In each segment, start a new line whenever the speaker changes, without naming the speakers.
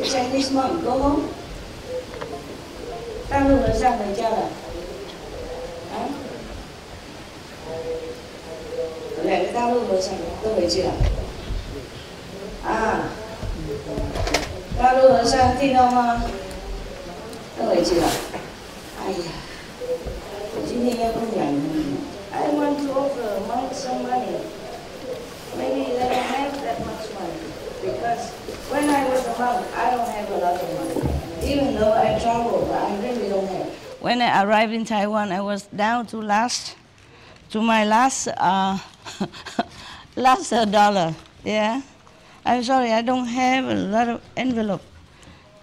Chinese monk go home. 大陆和尚回家了，啊，2个大陆和尚都回去了，啊，大陆和尚听到吗？都回去了。哎呀，我今天要供养你。I want to offer monk some money. Maybe they don't have that much money because when I was a monk, I don't have a lot of money. Even though I travel, but I really don't have. When I arrived in Taiwan, I was down to my last dollar. Yeah, I'm sorry, I don't have a lot of envelope.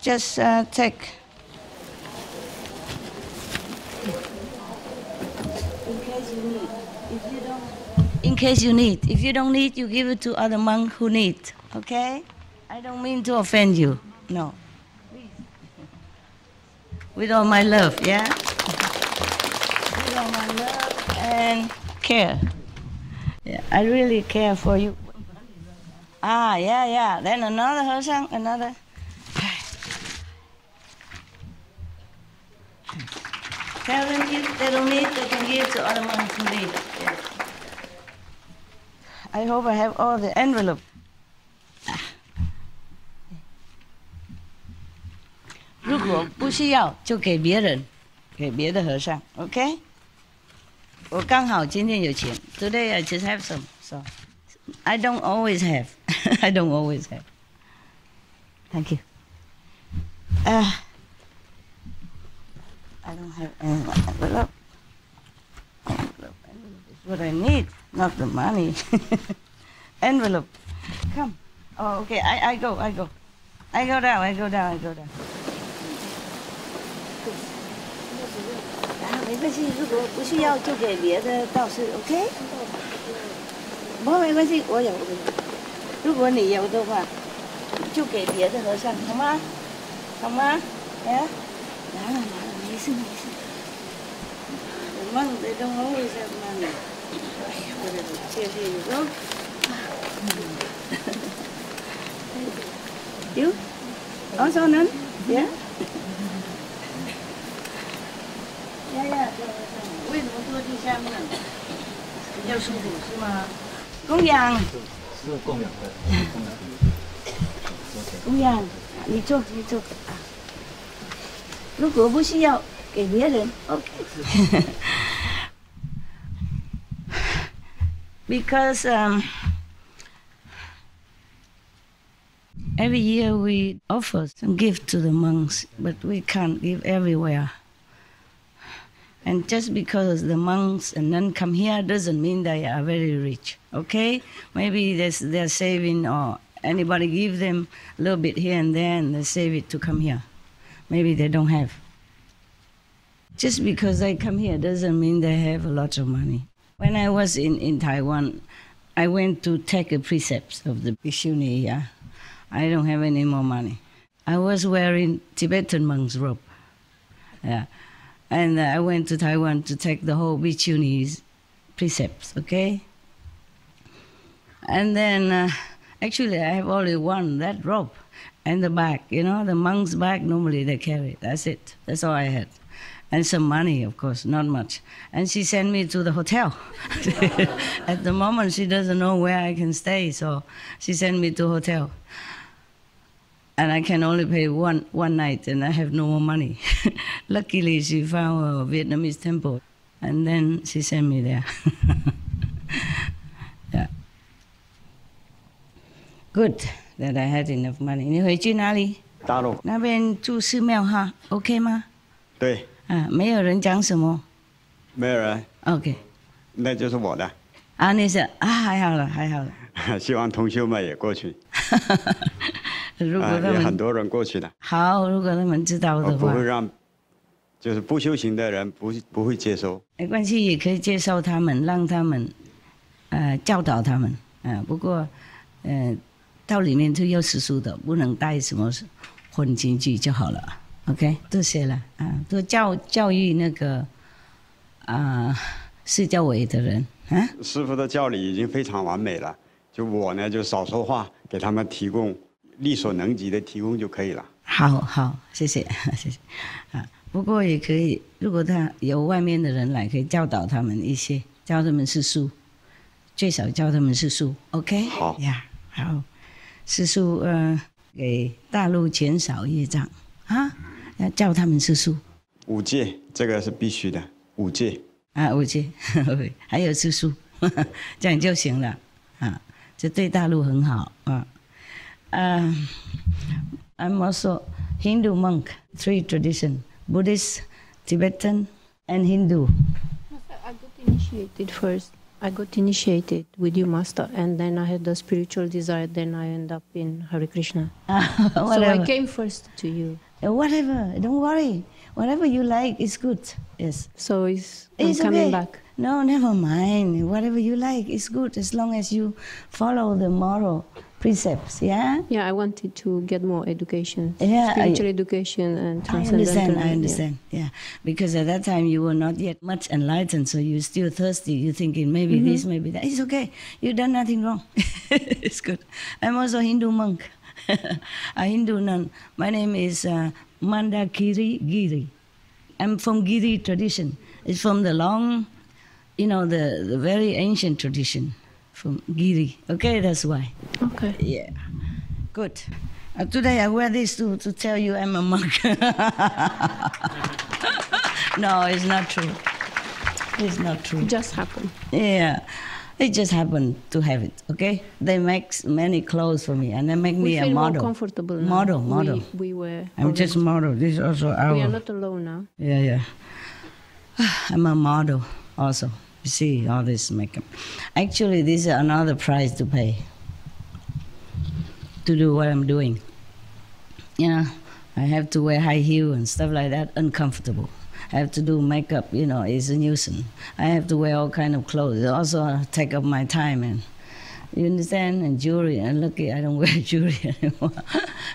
Just take. In case you need. If you don't need, you give it to other monks who need. Okay? I don't mean to offend you. No. Please. With all my love, yeah? With all my love and care. Yeah, I really care for you. Ah, yeah. Then another Hesang, another. Tell them if they don't need, they can give to other monks who need. Yeah. I hope I have all the envelope. 如果不需要，就给别人，给别的和尚 ，OK？ 我刚好今天有钱 ，Today I just have some, so I don't always have. I don't always have. Thank you. I don't have envelope. Envelope is what I need, not the money. Envelope. Come. Oh, okay. I go. I go down. 没关系，如果不需要就给别的道士 ，OK？ 没关系，我有。如果你有的话，就给别的和尚，好吗？好吗？哎，拿了，没事。The monk they don't always have money. 哎呀，我的谢谢你喽。You also none? Yeah. 呀，为什么坐地下面？比较舒服是吗？供养。是供养的。供养，你坐。如果不需要，给别人 ，OK。Because every year we offer some gift to the monks, but we can't give everywhere. And just because the monks and nuns come here doesn't mean they are very rich, okay? Maybe they're saving or anybody give them a little bit here and there and they save it to come here. Maybe they don't have. Just because they come here doesn't mean they have a lot of money. When I was in Taiwan, I went to take a precepts of the Bhikshuni, yeah? I don't have any more money. I was wearing Tibetan monk's robe, yeah. And I went to Taiwan to take the whole Bhikshuni's precepts, okay? And then, actually, I have only one, that robe, and the bag. You know, the monk's bag, normally they carry. That's it. That's all I had. And some money, of course, not much. And she sent me to the hotel. At the moment, she doesn't know where I can stay, so she sent me to a hotel. And I can only pay one night, and I have no more money. Luckily, she found a Vietnamese temple, and then she sent me there. Yeah. Good that I had enough money. 你回去哪里？
大陆。
那边住寺庙哈 ，OK 吗？
对。
啊，没有人讲什么。
没有人。
OK。
那就是我的。
啊，你是啊，还好了。
希望同修们也过去。
如果他们
也很多人过去的。
好，如果他们知道的话，
不会让，就是不修行的人不会接受。
没关系，也可以介绍他们，让他们，教导他们，不过，到里面就要吃素的，不能带什么荤进去就好了。OK， 多谢了啊，多教育那个释教委的人啊。
师父的教理已经非常完美了，就我呢就少说话，给他们提供力所能及的提供就可以了。
好，谢谢，谢谢。啊，不过也可以，如果他有外面的人来，可以教导他们一些，教他们吃素，最少教他们吃素。OK？
好
呀，好，吃素给大陆减少业障啊，要教他们吃素。
5戒这个是必须的，5戒。
啊，5戒，还有吃素，这样就行了啊，这对大陆很好啊。I'm also Hindu monk, 3 tradition: Buddhist, Tibetan, and Hindu.
I got initiated first. I got initiated with you, Master, and then I had the spiritual desire. Then I end up in Hare Krishna. So I came first to you.
Whatever, don't worry. Whatever you like is good. Yes.
So I'm coming back.
No, never mind. Whatever you like is good as long as you follow the moral precepts. Yeah.
Yeah, I wanted to get more education,
Yeah,
spiritual education and transcendental.
I understand. Yeah, because at that time you were not yet much enlightened, so you're still thirsty. You're thinking maybe this, maybe that. It's okay. You've done nothing wrong. It's good. I'm also a Hindu monk, a Hindu nun. My name is Mandakiri Giri. I'm from Giri tradition. It's from the long, the very ancient tradition from Giri. Okay, that's why.
Okay.
Yeah. Good. Today I wear this to tell you I'm a monk. No, it's not true. It's not true.
It just happened.
Yeah. It just happened to have it, okay? They make many clothes for me, and they make me a model.
We feel more comfortable now.
Model.
We were.
I'm just model. This is also our.
We are not alone now.
Yeah. I'm a model also. You see all this makeup. Actually, this is another price to pay to do what I'm doing. I have to wear high heel and stuff like that, uncomfortable. I have to do makeup, it's a nuisance. I have to wear all kind of clothes. It also take up my time, and you understand? And jewelry. And lucky I don't wear jewelry anymore.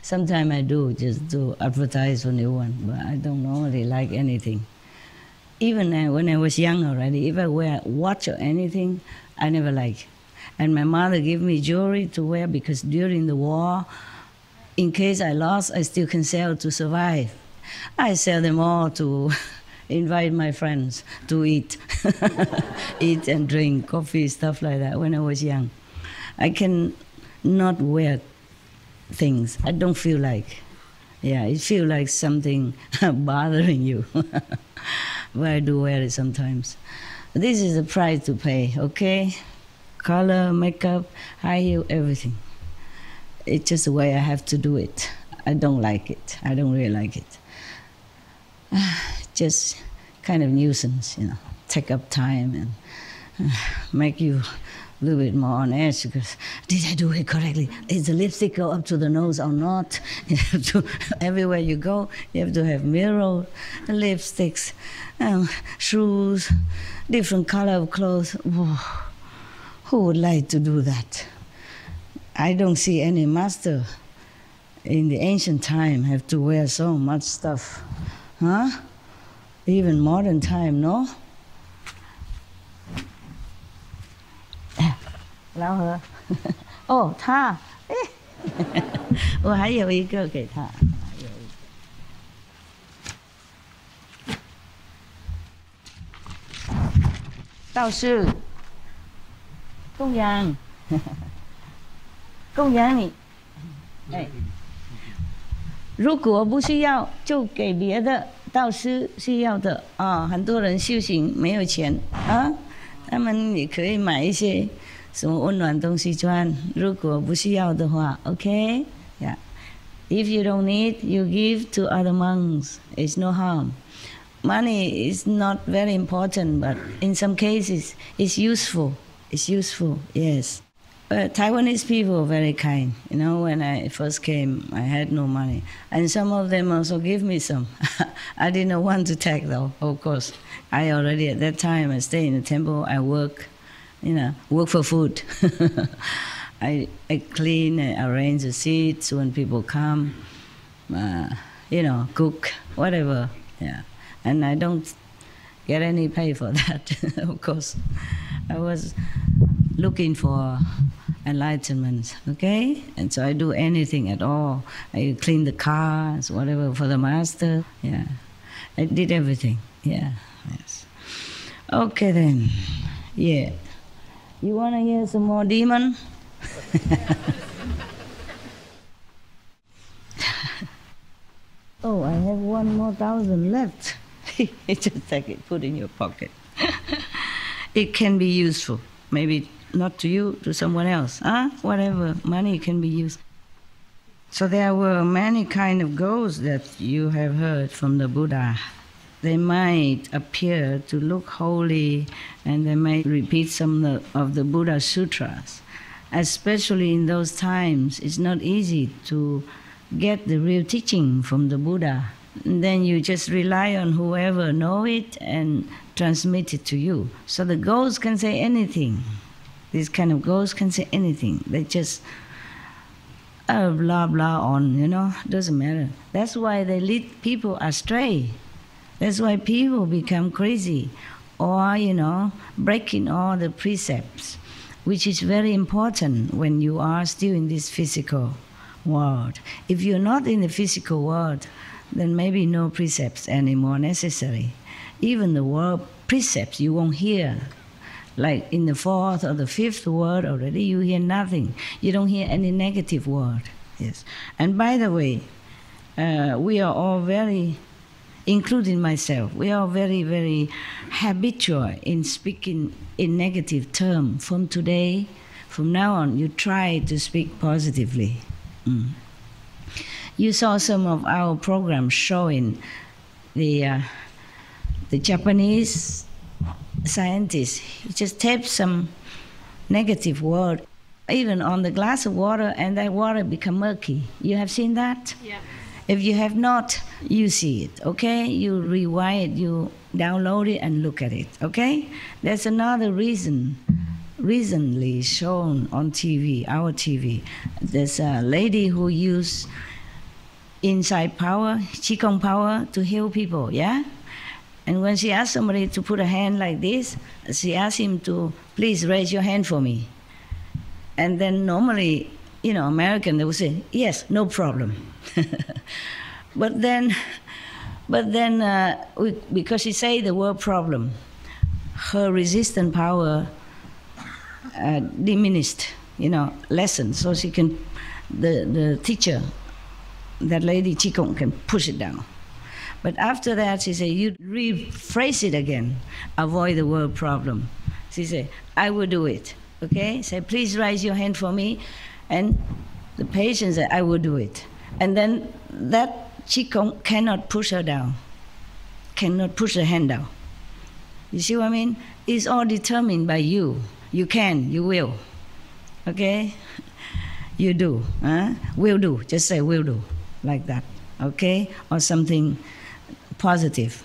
Sometimes I do, just to advertise for new one, but I don't normally like anything. Even when I was young already, if I wear a watch or anything, I never like. And my mother gave me jewelry to wear because during the war, in case I lost, I still can sell to survive. I sell them all to invite my friends to eat, eat and drink coffee, stuff like that when I was young. I can not wear things. I don't feel like. Yeah, it feels like something bothering you. But I do wear it sometimes. This is the price to pay, okay? Color, makeup, high heel, everything. It's just the way I have to do it. I don't like it. I don't really like it. Just kind of nuisance, take up time and make you a little bit more on edge because did I do it correctly? Is the lipstick go up to the nose or not? You have to, everywhere you go, you have to have mirror, lipsticks, shoes, different color of clothes. Whoa. Who would like to do that? I don't see any master in the ancient time have to wear so much stuff. Huh? Even modern time, no? 老何，哦，他，哎，我还有一个给他，道士，供养，供养你，哎，如果不需要，就给别的道士需要的啊。很多人修行没有钱啊，他们也可以买一些什么温暖东西穿。如果不需要的话 ，OK， yeah. If you don't need, you give to other monks. It's no harm. Money is not very important, but in some cases, it's useful. It's useful, yes. But Taiwanese people are very kind. When I first came, I had no money. And some of them also give me some. I didn't want to take, though, of course. I already, at that time, I stay in the temple, I work, work for food. I clean, I arrange the seats when people come, cook, whatever, yeah. And I don't get any pay for that, of course. I was looking for enlightenment, okay? And so I do anything at all. I clean the cars, whatever, for the master, yeah. I did everything, yeah, yes. Okay then, yeah. You want to hear some more demon? Oh, I have 1 more thousand left. Just take it, put in your pocket. It can be useful. Maybe not to you, to someone else. Huh? Whatever, money can be used. So there were many kind of ghosts that you have heard from the Buddha. They might appear to look holy, and they might repeat some of the Buddha sutras. Especially in those times, it's not easy to get the real teaching from the Buddha. And then you just rely on whoever know it and transmit it to you. So the ghosts can say anything. These kind of ghosts can say anything. They just blah blah on, doesn't matter. That's why they lead people astray. That's why people become crazy or, breaking all the precepts, which is very important when you are still in this physical world. If you're not in the physical world, then maybe no precepts anymore necessary. Even the word precepts you won't hear. Like in the 4th or the 5th word already, you hear nothing. You don't hear any negative word. Yes. And by the way, we are all very, including myself, we are very, very habitual in speaking in negative terms. From today, from now on, you try to speak positively. You saw some of our programs showing the Japanese scientists just tape some negative word even on the glass of water, and that water become murky. You have seen that?
Yeah.
If you have not, you see it, okay? You rewind it, you download it and look at it, okay? That's another reason recently shown on TV, our TV. There's a lady who used inside power, Qigong power, to heal people, yeah? And when she asked somebody to put a hand like this, she asked him to, please raise your hand for me. And then normally, American, they would say, yes, no problem. But then, because she said the word problem, her resistant power diminished, lessened, so she can, the teacher, that lady Qigong, can push it down. But after that, she said, you rephrase it again, avoid the word problem. She said, I will do it, okay? Say, please raise your hand for me. And the patient said, I will do it. And then that Qigong cannot push her down, cannot push her hand down. You see what I mean? It's all determined by you. You can, you will, okay? You do, will do, just say will do, like that, okay? Or something positive.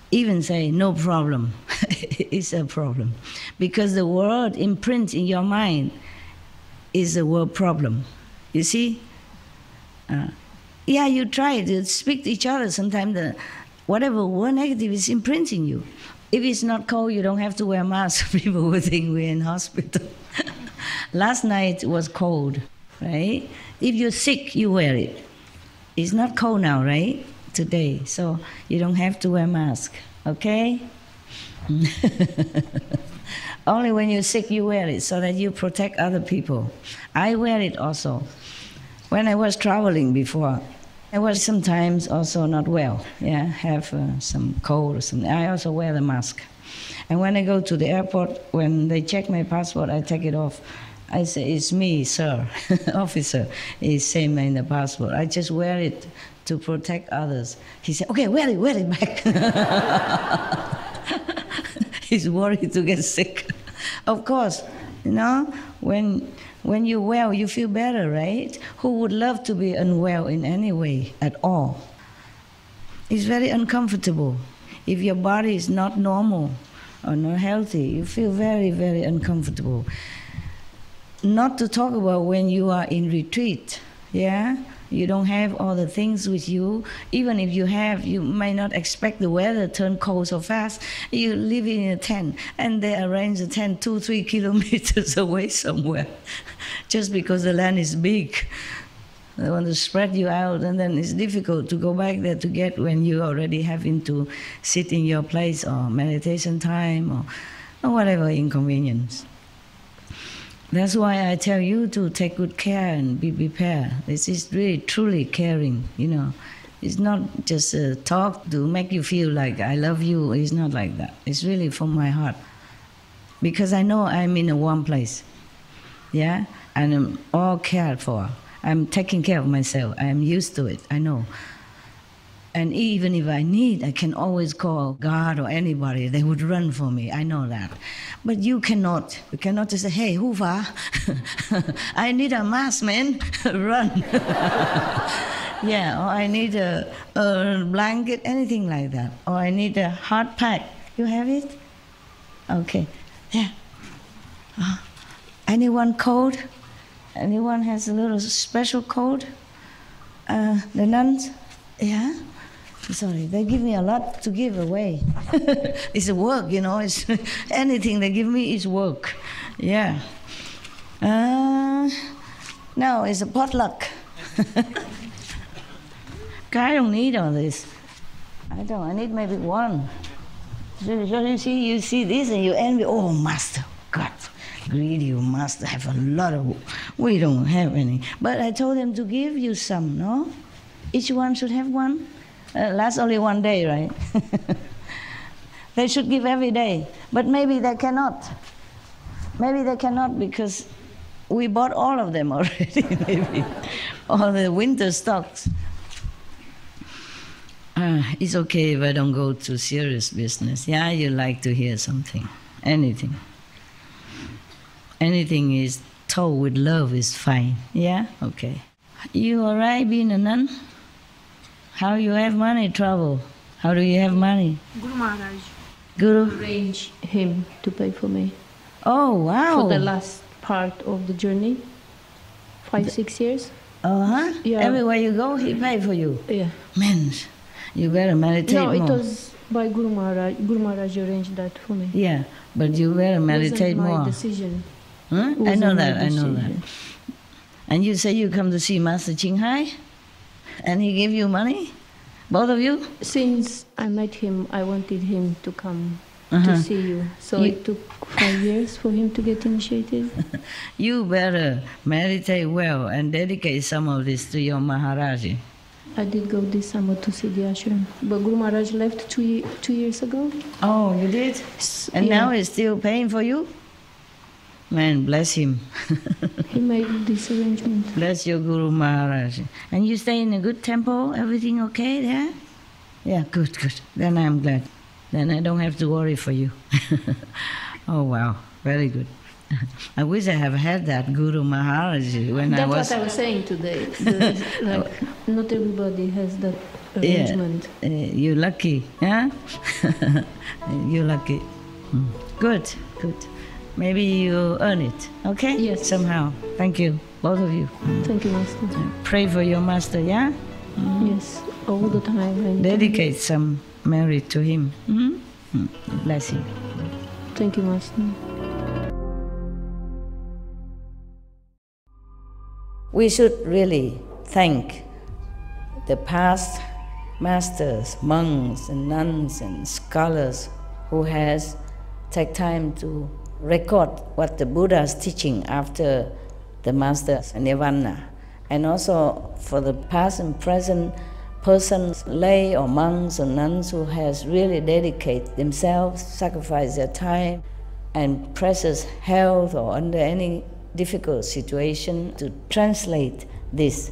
Even say no problem, it's a problem. Because the word imprint in your mind is the word problem, you see? Yeah, you try to speak to each other, sometimes whatever word negative is imprinting you. If it's not cold, you don't have to wear a mask. People would think we're in hospital. Last night was cold, right? If you're sick, you wear it. It's not cold now, right? Today, so you don't have to wear a mask, okay? Only when you're sick, you wear it so that you protect other people. I wear it also. When I was traveling before, I was sometimes also not well, have some cold or something. I also wear the mask. And when I go to the airport, when they check my passport, I take it off. I say, it's me, sir, officer. It's same in the passport. I just wear it to protect others. He said, okay, wear it back. He's worried to get sick. Of course, when you're well, you feel better, right? Who would love to be unwell in any way at all? It's very uncomfortable. If your body is not normal or not healthy, you feel very, very uncomfortable. Not to talk about when you are in retreat, You don't have all the things with you. Even if you have, you might not expect the weather to turn cold so fast. You live in a tent, and they arrange the tent 2-3 kilometers away somewhere. just because the land is big. They want to spread you out, and then it's difficult to go back there to get when you already having to sit in your place or meditation time or whatever inconvenience. That's why I tell you to take good care and be prepared. This is really truly caring, you know. It's not just a talk to make you feel like I love you. It's not like that. It's really from my heart. Because I know I'm in a warm place, yeah? And I'm all cared for. I'm taking care of myself. I'm used to it, I know. And even if I need, I can always call God or anybody. They would run for me. I know that. But you cannot. You cannot just say, hey, Hufa, I need a mask, man. Run. Yeah, or I need a blanket, anything like that. Or I need a hot pack. You have it? Okay. Yeah. Anyone cold? Anyone has a little special cold? The nuns? Yeah? Sorry, they give me a lot to give away. It's a work, you know. It's anything they give me is work. Yeah. No, it's a potluck. I don't need all this. I don't. I need maybe one. So you see this and you envy. Oh, Master, God, greedy, you must have a lot of. We don't have any. But I told them to give you some. No, each one should have one. Lasts only one day, right? They should give every day. But maybe they cannot. Maybe they cannot because we bought all of them already, maybe. All the winter stocks. It's okay if I don't go to serious business. Yeah, you like to hear something. Anything. Anything is told with love is fine. Yeah? Okay. You all right being a nun? How you have money, trouble? How do you have money?
Guru Maharaj.
Guru?
Arrange him to pay for me.
Oh, wow.
For the last part of the journey. 5-6 years.
Uh-huh.
Yeah.
Everywhere you go, he pay for you.
Yeah.
Man, you better meditate more.
No, it was by Guru Maharaj. Guru Maharaj arranged that for me.
Yeah, but you better meditate
more.
more.
Decision.
Huh? I know that, I know that. And you say you come to see Master Ching Hai? And he give you money? Both of you?
Since I met him, I wanted him to come to see you. So it took 5 years for him to get initiated.
You better meditate well and dedicate some of this to your Maharaji.
I did go this summer to see the ashram. But Guru Maharaj left two years ago.
Oh, you did? And now he's still paying for you? Man, bless him.
He made this arrangement.
Bless your Guru Maharaj. And you stay in a good temple? Everything okay there? Yeah, good, good. Then I'm glad. Then I don't have to worry for you. Oh, wow. Very good. I wish I have had that Guru Maharaj when
That's
I was...
That's what I was saying today. Not everybody has that arrangement.
Yeah, you're lucky, yeah? You're lucky. Good, good. Maybe you earn it, okay?
Yes.
Somehow. Thank you, both of you.
Thank you, Master.
Pray for your Master, yeah?
Yes, all the time.
Dedicate some merit to him. Bless him.
Thank you, Master.
We should really thank the past masters, monks and nuns and scholars who has taken time to record what the Buddha is teaching after the master's nirvana, and also for the past and present persons, lay or monks or nuns who has really dedicated themselves, sacrificed their time and precious health or under any difficult situation to translate this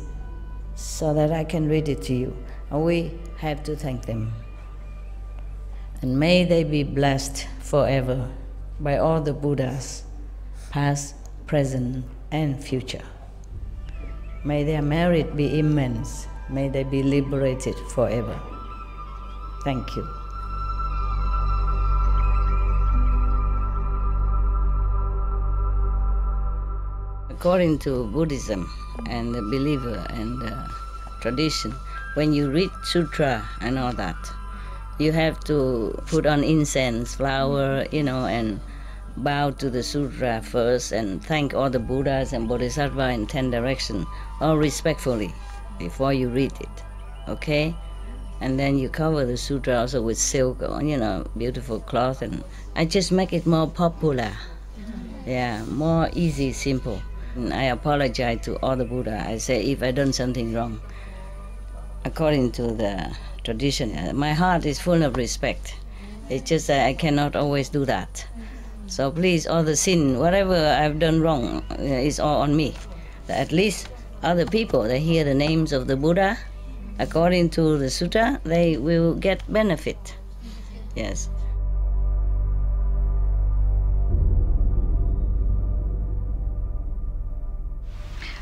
so that I can read it to you. And we have to thank them. And may they be blessed forever by all the Buddhas, past, present, and future. May their merit be immense. May they be liberated forever. Thank you. According to Buddhism and the believer and the tradition, when you read sutra and all that, you have to put on incense, flower, and bow to the sutra first and thank all the Buddhas and Bodhisattva in 10 directions, all respectfully, before you read it, okay? And then you cover the sutra also with silk or, beautiful cloth, and I just make it more popular. Yeah, more easy, simple. And I apologize to all the Buddha. I say if I done something wrong, according to the tradition, my heart is full of respect. It's just that I cannot always do that. So please, all the sin, whatever I've done wrong, is all on me. At least other people, they hear the names of the Buddha, according to the sutta, they will get benefit. Yes.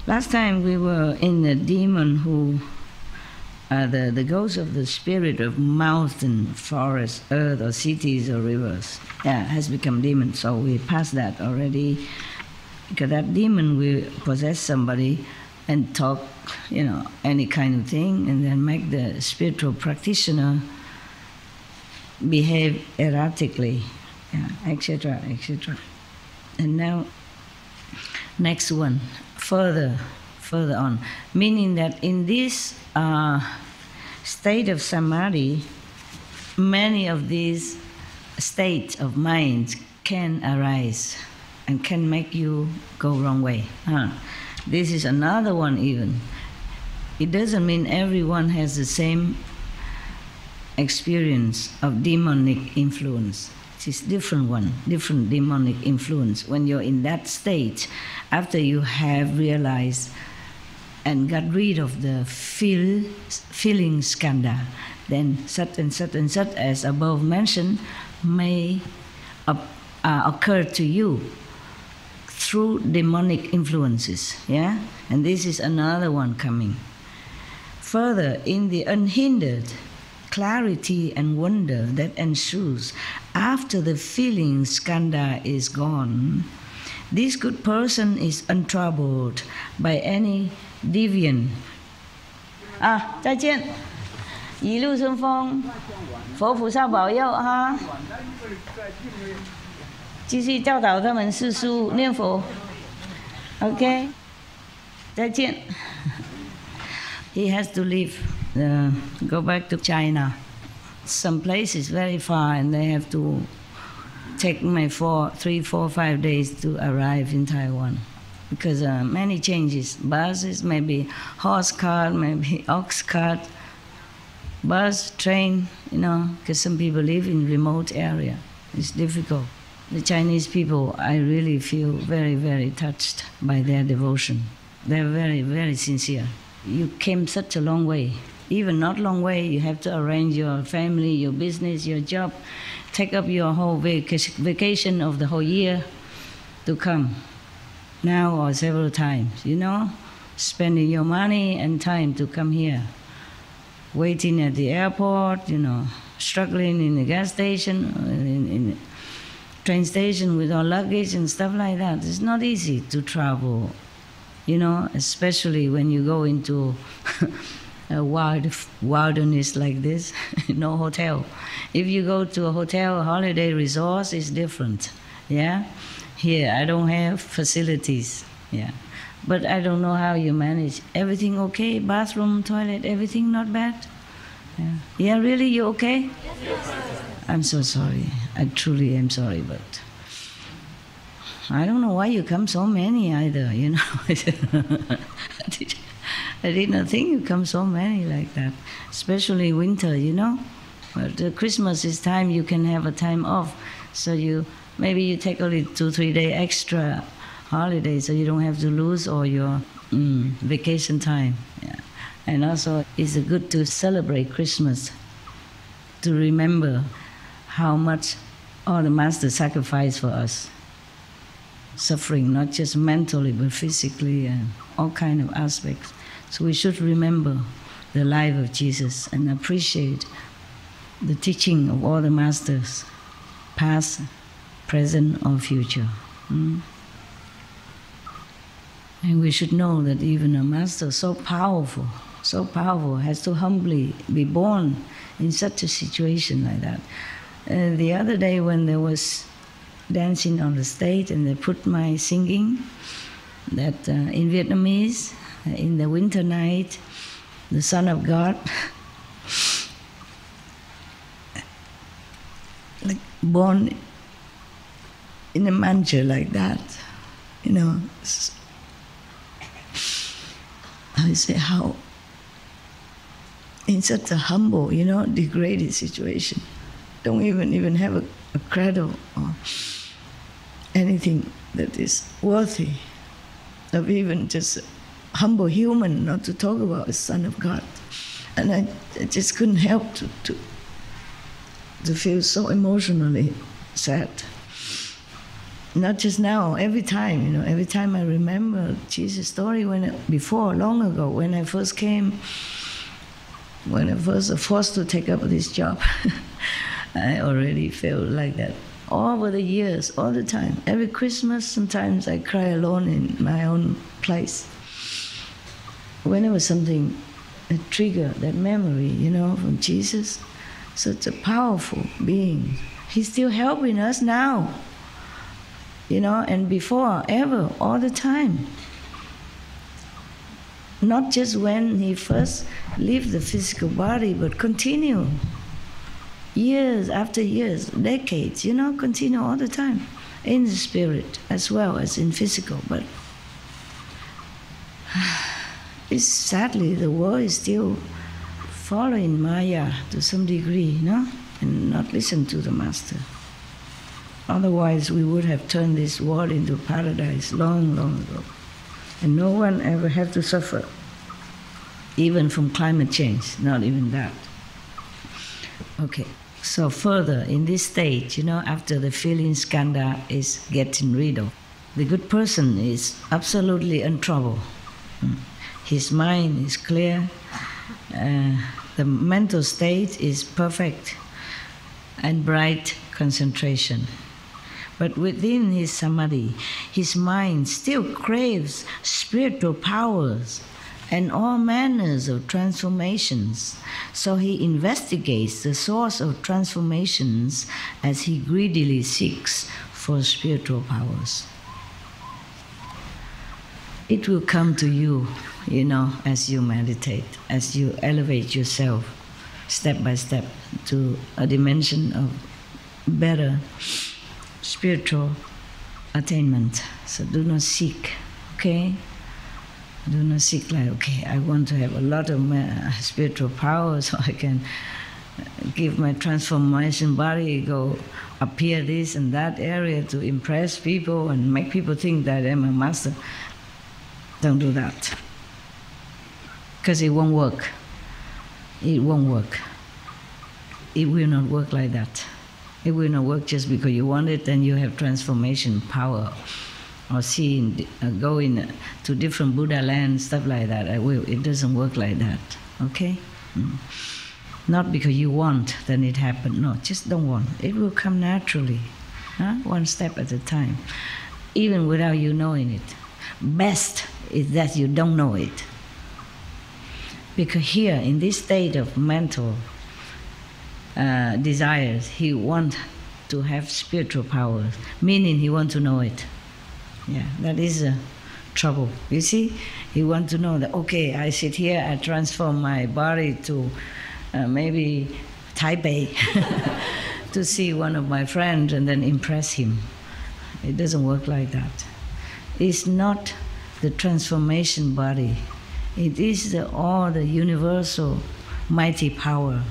Last time we were in the demon who, the ghost of the spirit of mountain, forest, earth, or cities or rivers, has become demon. So we passed that already. Because that demon will possess somebody and talk, any kind of thing, and then make the spiritual practitioner behave erratically, etc., etc. And now, next one, further on, meaning that in this state of samadhi, many of these states of mind can arise and can make you go wrong way. This is another one even. It doesn't mean everyone has the same experience of demonic influence. It's different one, different demonic influence. When you're in that state, after you have realized and got rid of the feeling skandha, then such and such and such as above mentioned may occur to you through demonic influences, And this is another one coming. Further, in the unhindered clarity and wonder that ensues after the feeling skandha is gone, this good person is untroubled by any deviant. 再见，一路顺风，佛菩萨保佑哈。继续教导他们四书念佛 ，OK， 再见。He has to leave, go back to China. Some place is very far, and they have to take 3, 4, 5 days to arrive in Taiwan, because many changes. Buses, maybe horse cart, maybe ox cart, bus, train. Because some people live in remote area. It's difficult. The Chinese people, I really feel very, very touched by their devotion. They're very, very sincere. You came such a long way. Even not long way, you have to arrange your family, your business, your job, take up your whole vacation of the whole year to come. Now or several times, spending your money and time to come here. Waiting at the airport, struggling in the gas station, in train station with our luggage and stuff like that. It's not easy to travel, especially when you go into a wilderness like this, no hotel. If you go to a hotel, holiday resort, it's different, Here, I don't have facilities, But I don't know how you manage. Everything okay? Bathroom, toilet, everything not bad? Yeah, really, you okay? Yes. I'm so sorry. I truly am sorry, but I don't know why you come so many either, I did not think you come so many like that, especially winter, But Christmas is time you can have a time off, so maybe you take only 2-3 days extra holiday, so you don't have to lose all your vacation time. And also, it's good to celebrate Christmas, to remember how much all the Master sacrificed for us, suffering not just mentally but physically and all kind of aspects. So we should remember the life of Jesus and appreciate the teaching of all the Masters, past, present, or future. And we should know that even a Master so powerful, has to humbly be born in such a situation like that. The other day when there was dancing on the stage, and they put my singing that in Vietnamese, in the winter night, the Son of God, like born in a manger like that, you know. I say how, in such a humble, you know, degraded situation, don't even have a cradle or anything that is worthy of even just a humble human, not to talk about the Son of God. And I just couldn't help to feel so emotionally sad. Not just now, every time, you know, every time I remember Jesus' story long ago, when I first came, when I was forced to take up this job, I already felt like that. Over the years, all the time, every Christmas, sometimes I cry alone in my own place. Whenever something triggered that memory, you know, from Jesus, such a powerful being. He's still helping us now, you know, and before, ever, all the time. Not just when he first left the physical body, but continue. Years after years, decades, you know, continue all the time. In the spirit as well as in physical. But sadly, the world is still following Maya to some degree, you know, and not listen to the Master. Otherwise, we would have turned this world into paradise long, long ago. And no one ever had to suffer, even from climate change, not even that. Okay, so further, in this stage, you know, after the feeling skandha is getting rid of, the good person is absolutely untroubled. His mind is clear, the mental state is perfect, and bright concentration. But within his samadhi, his mind still craves spiritual powers and all manners of transformations. So he investigates the source of transformations as he greedily seeks for spiritual powers. It will come to you, you know, as you meditate, as you elevate yourself step by step to a dimension of better spiritual attainment. So do not seek, okay? Do not seek like, okay, I want to have a lot of spiritual power so I can give my transformation body, go appear this and that area to impress people and make people think that I'm a master. Don't do that. Because it won't work. It won't work. It will not work like that. It will not work just because you want it and you have transformation power, or going to different Buddha lands, stuff like that. It doesn't work like that, okay? Not because you want, then it happens. No, just don't want. It will come naturally, one step at a time, even without you knowing it. Best is that you don't know it. Because here, in this state of mental desires, he wants to have spiritual powers, meaning he wants to know it. Yeah, that is trouble. You see, he wants to know that, okay, I sit here, I transform my body to maybe Taipei to see one of my friends and then impress him. It doesn't work like that. It's not the transformation body. It is all the universal mighty power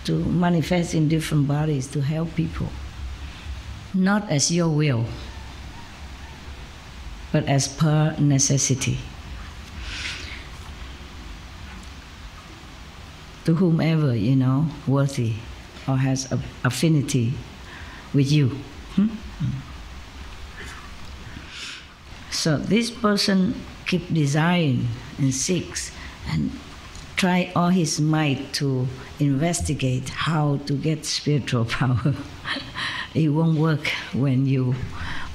to manifest in different bodies to help people. Not as your will, but as per necessity. To whomever, you know, worthy or has affinity with you. So this person keeps desiring and seeks and try all his might to investigate how to get spiritual power. It won't work when you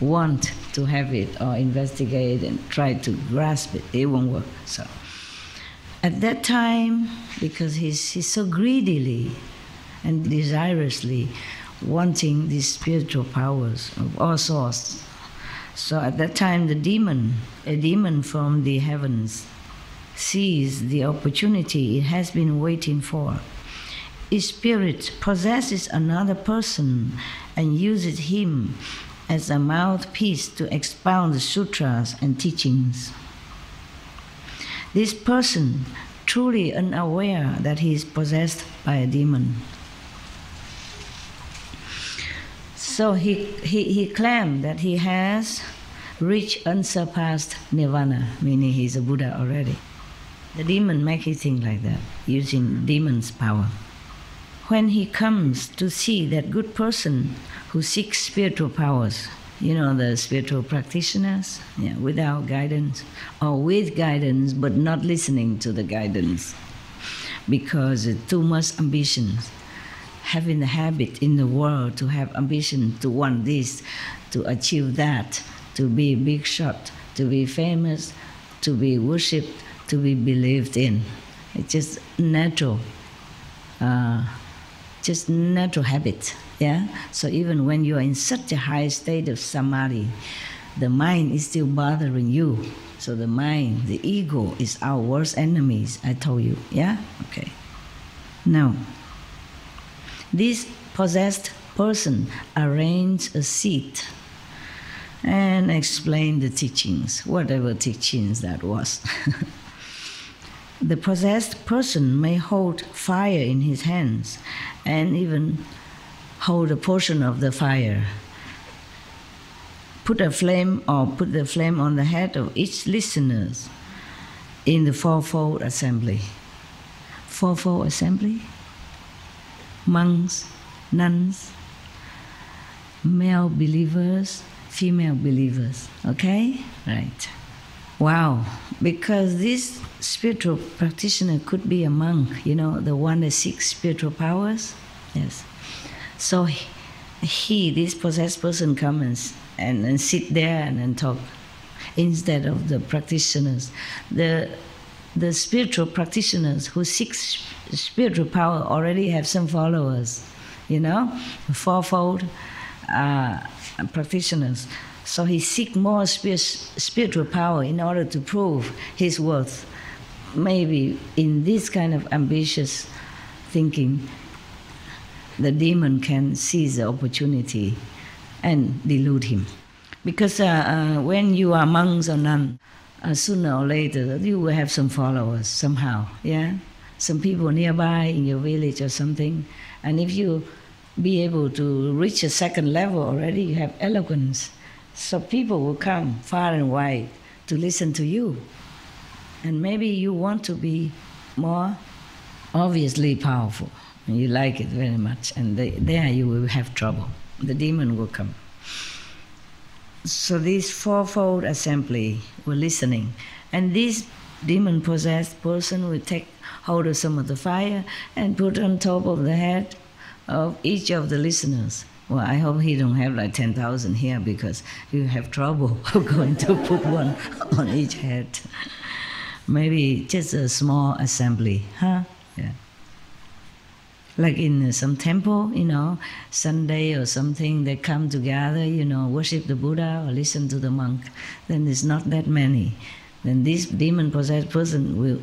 want to have it or investigate and try to grasp it. It won't work. So at that time, because he's so greedily and desirously wanting these spiritual powers of all sorts. So at that time, a demon from the heavens, sees the opportunity it has been waiting for. Its spirit possesses another person and uses him as a mouthpiece to expound the sutras and teachings. This person, truly unaware that he is possessed by a demon. So he claimed that he has reached unsurpassed nirvana, meaning he's a Buddha already. The demon makes you think like that, using demon's power. When he comes to see that good person who seeks spiritual powers, you know, the spiritual practitioners, without guidance, or with guidance but not listening to the guidance because too much ambition, having the habit in the world to have ambition to want this, to achieve that, to be big shot, to be famous, to be worshipped, to be believed in. It's just natural habit. Yeah. So even when you are in such a high state of samadhi, the mind is still bothering you. So the mind, the ego, is our worst enemies. I told you. Yeah. Okay. Now, this possessed person arranged a seat and explained the teachings, whatever teachings that was. The possessed person may hold fire in his hands and even hold a portion of the fire. Put the flame on the head of each listener in the fourfold assembly. Fourfold assembly? Monks, nuns, male believers, female believers. Okay? Right. Wow. Because this spiritual practitioner could be a monk, you know, the one that seeks spiritual powers. Yes. So this possessed person comes and sit there and talk instead of the practitioners. The spiritual practitioners who seek spiritual power already have some followers, you know, fourfold practitioners. So he seeks more spiritual power in order to prove his worth. Maybe in this kind of ambitious thinking, the demon can seize the opportunity and delude him. Because when you are monks or nuns, sooner or later you will have some followers somehow, yeah? Some people nearby in your village or something. And if you be able to reach a second level already, you have eloquence. So people will come far and wide to listen to you. And maybe you want to be more obviously powerful. And you like it very much. And there you will have trouble. The demon will come. So this fourfold assembly were listening. And this demon-possessed person will take hold of some of the fire and put on top of the head of each of the listeners. Well, I hope he don't have like 10,000 here because you have trouble going to put one on each head. Maybe just a small assembly, huh? Yeah. Like in some temple, you know, Sunday or something, they come together, you know, worship the Buddha or listen to the monk. Then it's not that many. Then this demon-possessed person will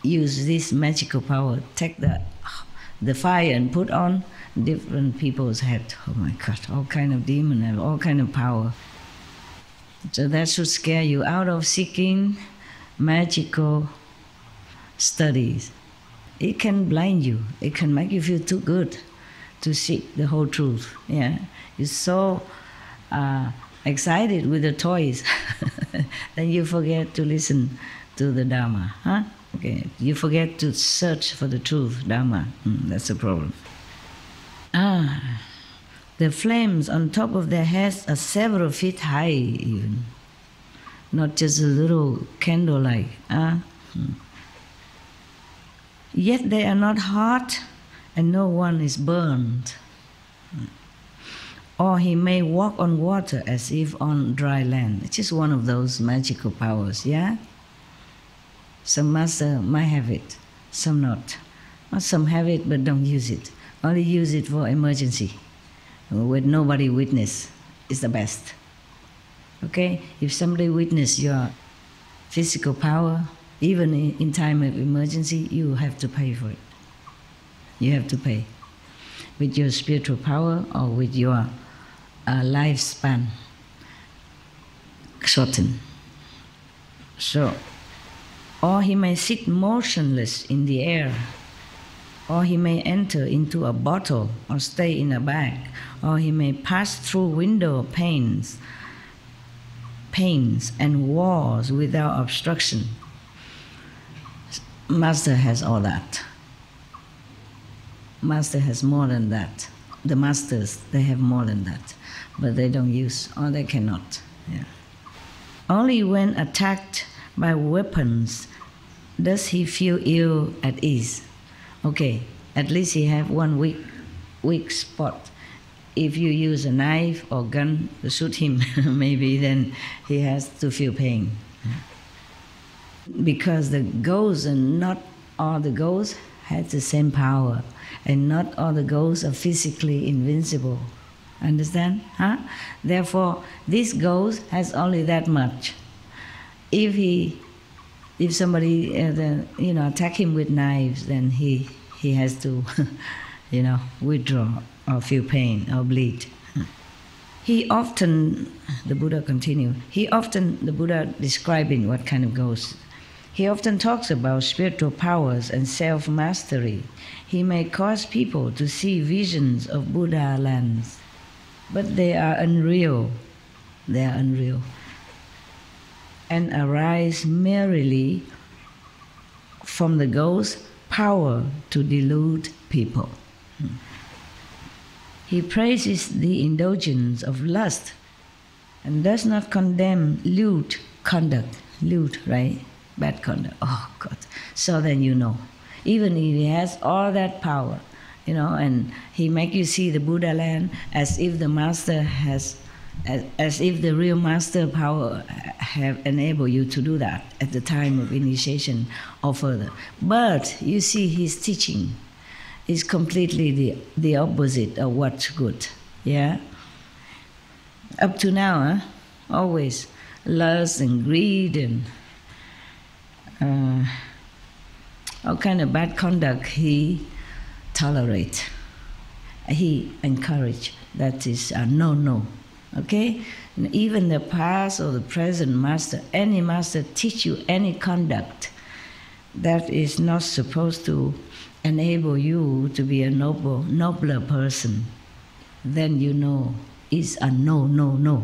use this magical power, take the fire and put on different people's head. Oh my God, all kind of demon have all kind of power. So that should scare you out of seeking magical studies. It can blind you. It can make you feel too good to seek the whole truth. Yeah, you're so excited with the toys, then you forget to listen to the Dharma. Huh? Okay, you forget to search for the truth, Dharma. That's the problem. The flames on top of their heads are several feet high even. Not just a little candle-like. Yet they are not hot and no one is burned. Or he may walk on water as if on dry land. It's just one of those magical powers, yeah? Some master might have it, some not. Or some have it but don't use it. Only use it for emergency. with nobody witness is the best. Okay? If somebody witness your physical power, even in time of emergency, you have to pay for it. You have to pay. With your spiritual power or with your lifespan shortened. So, or he may sit motionless in the air, or he may enter into a bottle or stay in a bag, or he may pass through window panes and walls without obstruction. Master has all that. Master has more than that. The masters, they have more than that, but they don't use, or they cannot. Yeah. Only when attacked by weapons does he feel ill at ease. Okay, at least he have one weak spot. If you use a knife or gun to shoot him, maybe then he has to feel pain. Because the ghosts, and not all the ghosts have the same power, and not all the ghosts are physically invincible. Understand? Huh? Therefore, this ghost has only that much. If somebody attack him with knives, then he has to withdraw or feel pain or bleed. The Buddha continued, the Buddha describing what kind of ghost. He often talks about spiritual powers and self-mastery. He may cause people to see visions of Buddha lands, but they are unreal. They are unreal. And arise merely from the ghost's power to delude people. He praises the indulgence of lust and does not condemn lewd conduct. Lewd, right? Bad conduct. Oh, God. So then you know. Even if he has all that power, and he make you see the Buddha land as if the master has, as if the real master power have enabled you to do that at the time of initiation or further. But you see his teaching is completely the opposite of what's good. Yeah? Up to now, always lust and greed and all kind of bad conduct he tolerate. He encourage. That is a no. Okay? And even the past or the present master, any master teach you any conduct that is not supposed to enable you to be a nobler person, then you know it's a no.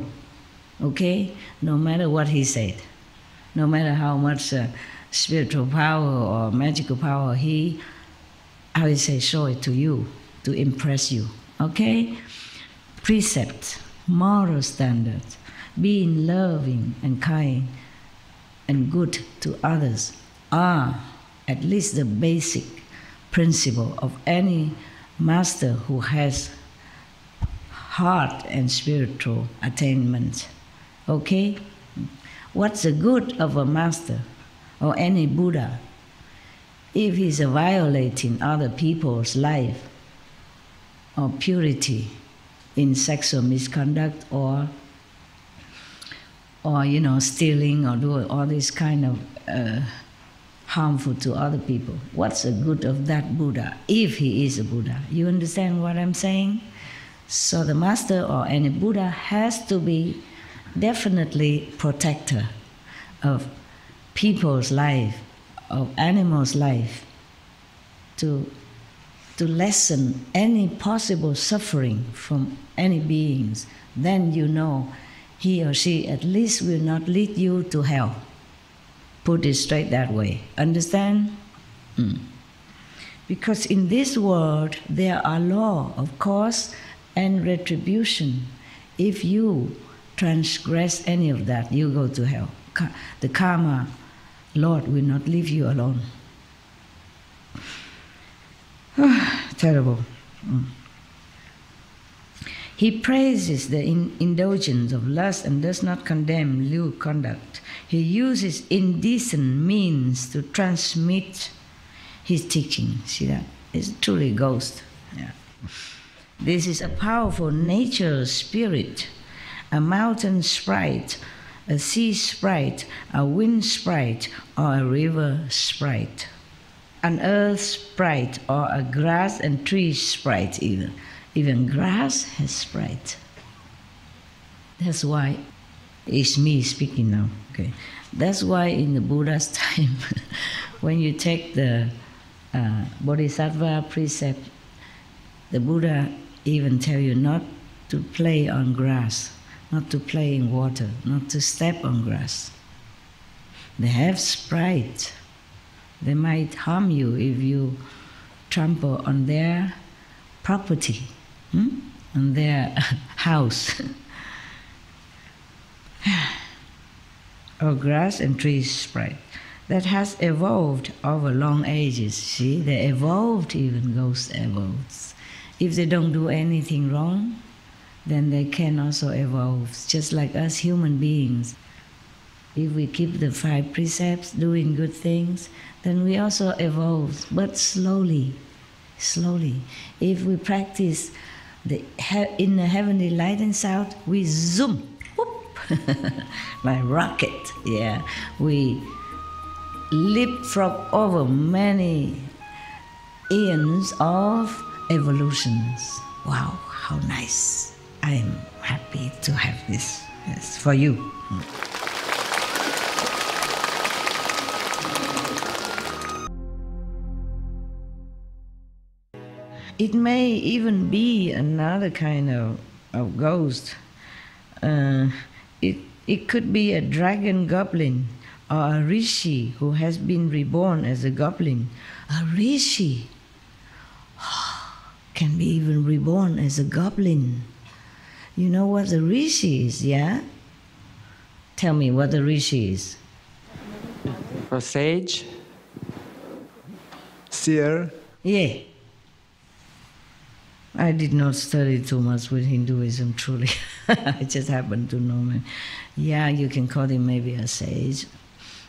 Okay? No matter what he said, no matter how much spiritual power or magical power show it to you to impress you. Okay? Precepts, moral standards, being loving and kind and good to others are at least the basic principle of any master who has heart and spiritual attainment. Okay? What's the good of a master or any Buddha if he's violating other people's life or purity in sexual misconduct or stealing or doing all this kind of harmful to other people? What's the good of that Buddha if he is a Buddha? You understand what I'm saying? So the master or any Buddha has to be definitely protector of people's life, of animals' life, to lessen any possible suffering from any beings. Then you know he or she at least will not lead you to hell. Put it straight that way. Understand? Because in this world there are laws of cause and retribution. If you transgress any of that, you go to hell. The karma Lord will not leave you alone. Terrible. He praises the indulgence of lust and does not condemn lewd conduct. He uses indecent means to transmit his teaching. See that? It's truly a ghost. Yeah. This is a powerful nature spirit, a mountain sprite, a sea sprite, a wind sprite, or a river sprite, an earth sprite, or a grass and tree sprite even. Even grass has sprite. That's why, it's me speaking now, okay? That's why in the Buddha's time, when you take the Bodhisattva precept, the Buddha even tell you not to play on grass, not to play in water, not to step on grass. They have sprite. They might harm you if you trample on their property, on their house. Or grass and trees sprite that has evolved over long ages. See, they evolved, even ghosts evolve. If they don't do anything wrong, then they can also evolve, just like us human beings. If we keep the 5 precepts, doing good things, then we also evolve, but slowly, slowly. If we practice in the heavenly light and sound, we zoom, whoop, like rocket, yeah. We leapfrog over many eons of evolutions. Wow, how nice. I am happy to have this. Yes, for you. It may even be another kind of ghost. It could be a dragon goblin or a rishi who has been reborn as a goblin. A rishi can be even reborn as a goblin. You know what a rishi is, yeah? Tell me what a rishi is.
A sage?
Seer?
Yeah. I did not study too much with Hinduism, truly. I just happen to know, man. Yeah, you can call him maybe a sage.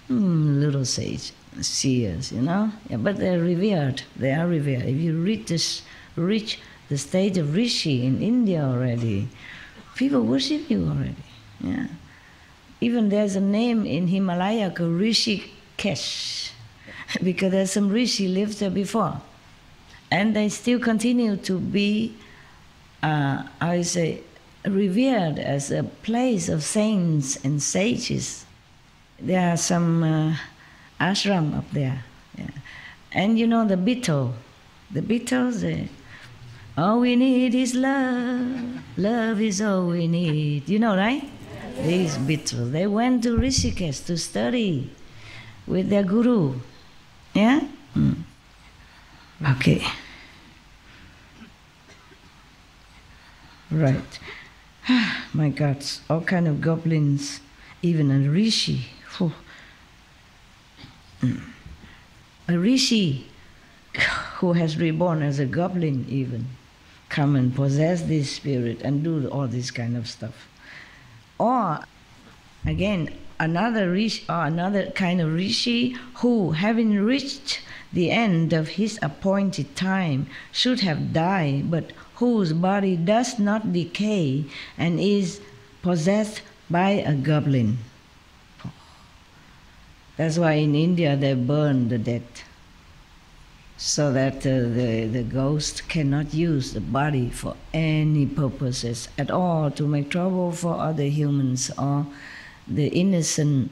Little sage, seers, you know? Yeah, but they're revered. They are revered. If you reach the stage of rishi in India already, people worship you already. Yeah. Even there's a name in Himalaya called Rishikesh, because there's some rishi lived there before. And they still continue to be, revered as a place of saints and sages. There are some ashram up there. Yeah. And you know the Beatles, all we need is love, love is all we need. You know, right? These Beatles, they went to Rishikesh to study with their guru. Yeah? Okay. Right. My God, all kind of goblins, even a rishi. A rishi who has reborn as a goblin even, come and possess this spirit and do all this kind of stuff. Or, again, another rishi, or another kind of rishi who, having reached the end of his appointed time, should have died, but whose body does not decay and is possessed by a goblin. That's why in India they burn the dead, so that the ghost cannot use the body for any purposes at all, to make trouble for other humans or the innocent,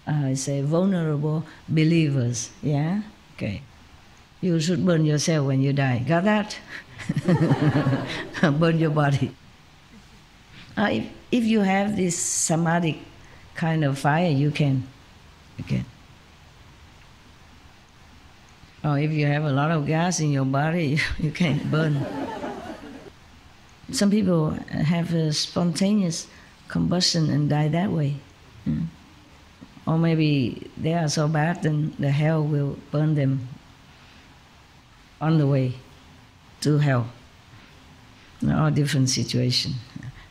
vulnerable believers. Yeah? Okay. You should burn yourself when you die. Got that? Burn your body. If you have this samadhi kind of fire, you can. Or if you have a lot of gas in your body, you can burn. Some people have a spontaneous combustion and die that way. Or maybe they are so bad, then the hell will burn them on the way to hell. All different situations.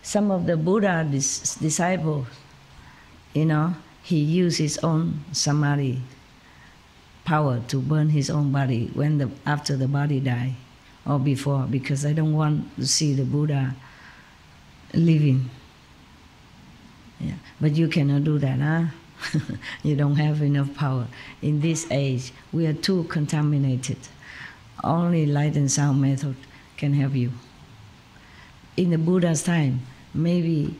Some of the Buddha's disciples, he used his own samadhi power to burn his own body after the body died. or before, because I don't want to see the Buddha living. Yeah. But you cannot do that, huh? You don't have enough power. In this age, we are too contaminated. Only light and sound method can help you. In the Buddha's time, maybe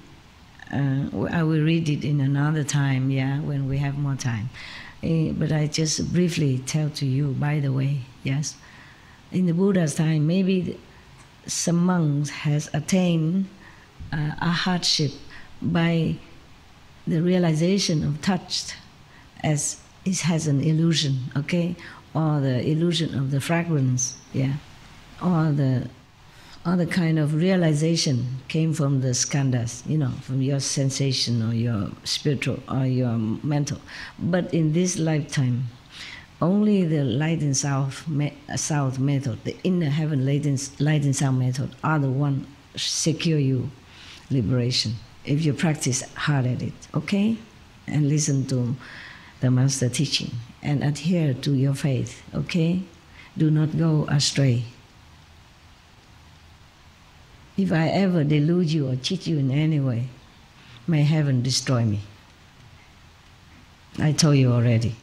I will read it in another time, when we have more time. But I just briefly tell to you, by the way, yes. In the Buddha's time, maybe some monks has attained a hardship by the realization of touch as it has an illusion, okay? Or the illusion of the fragrance, or the other kind of realization came from the skandhas, from your sensation or your spiritual or your mental. But in this lifetime, only the light and sound method, the inner heaven light and sound method, are the one secure you liberation if you practice hard at it, okay? And listen to the Master teaching and adhere to your faith, okay? Do not go astray. If I ever delude you or cheat you in any way, may heaven destroy me. I told you already.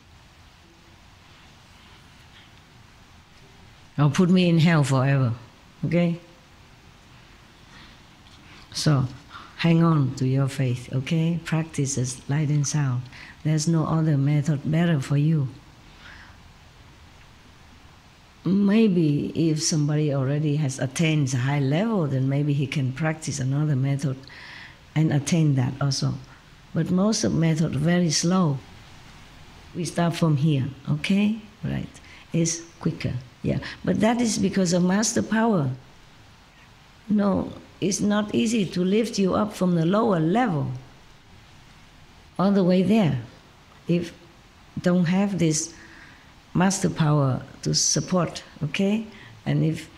Or put me in hell forever, okay? So, hang on to your faith, okay? Practice as light and sound. There's no other method better for you. Maybe if somebody already has attained a high level, then maybe he can practice another method and attain that also. But most of method very slow. We start from here, okay? Right. It's quicker, But that is because of master power. No, it's not easy to lift you up from the lower level all the way there. If don't have this master power to support, okay? And if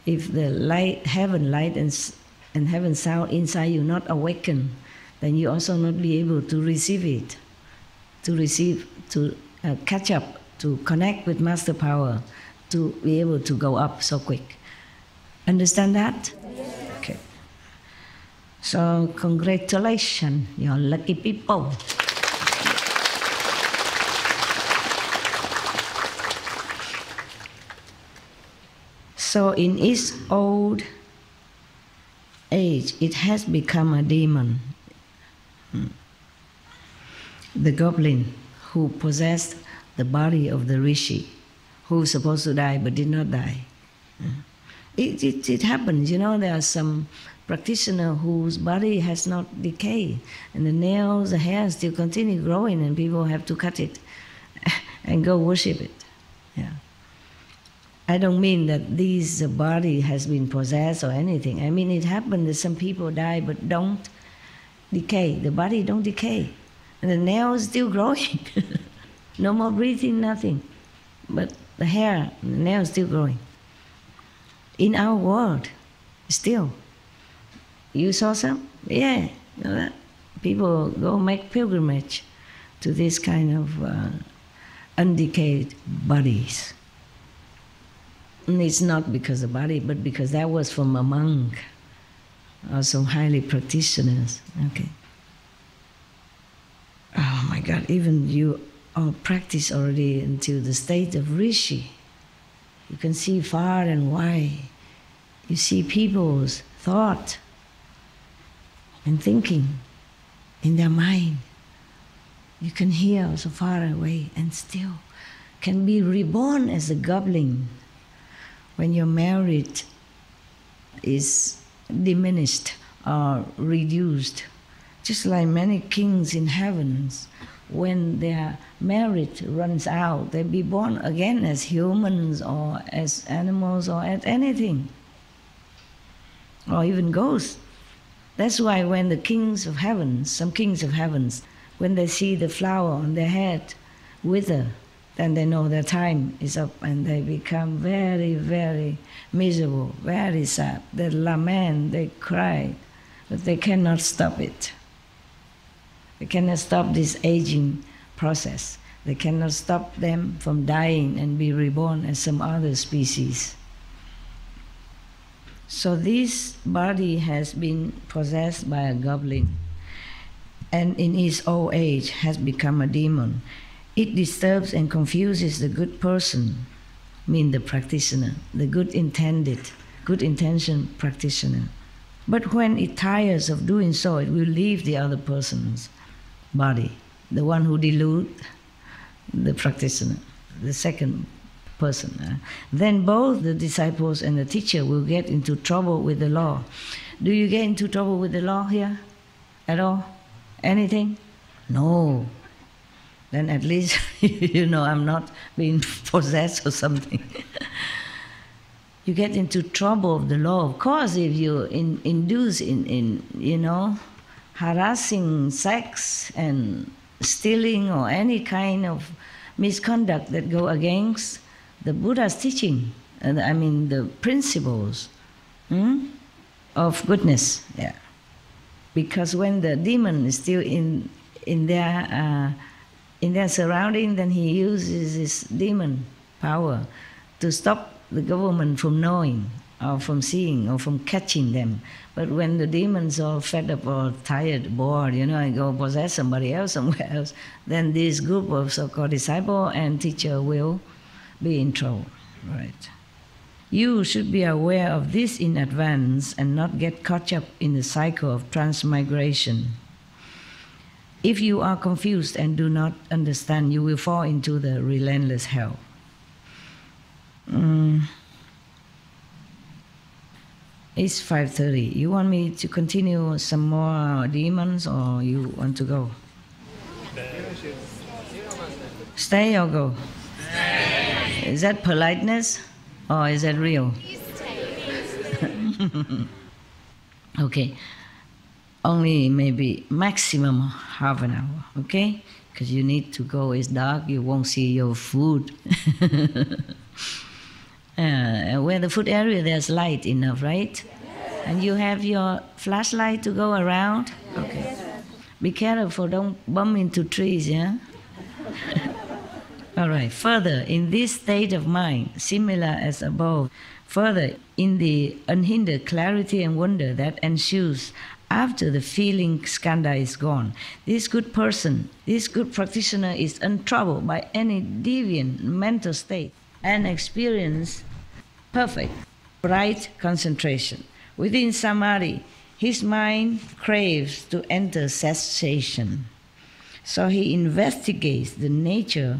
the light, heaven light and heaven sound inside you not awaken, then you also not be able to receive it, to catch up, to connect with master power, to be able to go up so quick. Understand that? Okay. So congratulations, you're lucky people. So in its old age, it has become a demon. The goblin who possessed the body of the rishi, who was supposed to die but did not die. It happens, there are some practitioners whose body has not decayed, and the nails, the hair still continue growing, and people have to cut it and go worship it. I don't mean that this body has been possessed or anything. I mean it happened that some people die but don't decay. The body don't decay. And the nails still growing. No more breathing, nothing. But the hair, the nails still growing. In our world, still. You saw some? Yeah. People go make pilgrimage to this kind of undecayed bodies. And it's not because of the body, but because that was from a monk or some highly practitioners. Okay. Oh my God, even you all practice already until the state of rishi. You can see far and wide. You see people's thought and thinking in their mind. You can hear so far away and still can be reborn as a goblin. When your merit is diminished or reduced, just like many kings in heavens, when their merit runs out, they be born again as humans or as animals or as anything, or even ghosts. That's why when the kings of heavens, some kings of heavens, when they see the flower on their head wither, then they know their time is up and they become very, very miserable, very sad. They lament, they cry, but they cannot stop it. They cannot stop this aging process. They cannot stop them from dying and be reborn as some other species. So this body has been possessed by a goblin, and in its old age has become a demon. It disturbs and confuses the good person, mean the practitioner, the good intention practitioner. But when it tires of doing so, it will leave the other person's body, the one who deludes the practitioner, the second person. Then both the disciples and the teacher will get into trouble with the law. Do you get into trouble with the law here at all? Anything? No. Then at least you know I'm not being possessed or something. You get into trouble of the law. Of course, if you induce in harassing sex and stealing or any kind of misconduct that go against the Buddha's teaching, the principles of goodness. Yeah. Because when the demon is still in their surrounding, then he uses his demon power to stop the government from knowing or from seeing or from catching them. But when the demons are fed up or tired, bored, and go possess somebody else somewhere else, then this group of so-called disciple and teacher will be in trouble. Right. You should be aware of this in advance and not get caught up in the cycle of transmigration. If you are confused and do not understand, you will fall into the relentless hell. It's 5:30. You want me to continue some more demons or you want to go? Stay or go? Stay. Is that politeness or is that real? Okay. Only maybe maximum half an hour, okay? Because you need to go, it's dark, you won't see your food. Where the food area, there's light enough, right? Yes. And you have your flashlight to go around? Okay. Yes. Be careful, don't bump into trees, yeah? All right, further, in this state of mind, similar as above, further, in the unhindered clarity and wonder that ensues after the feeling skandha is gone, this good person, this good practitioner is untroubled by any deviant mental state and experience perfect, bright concentration. Within samadhi, his mind craves to enter cessation. So he investigates the nature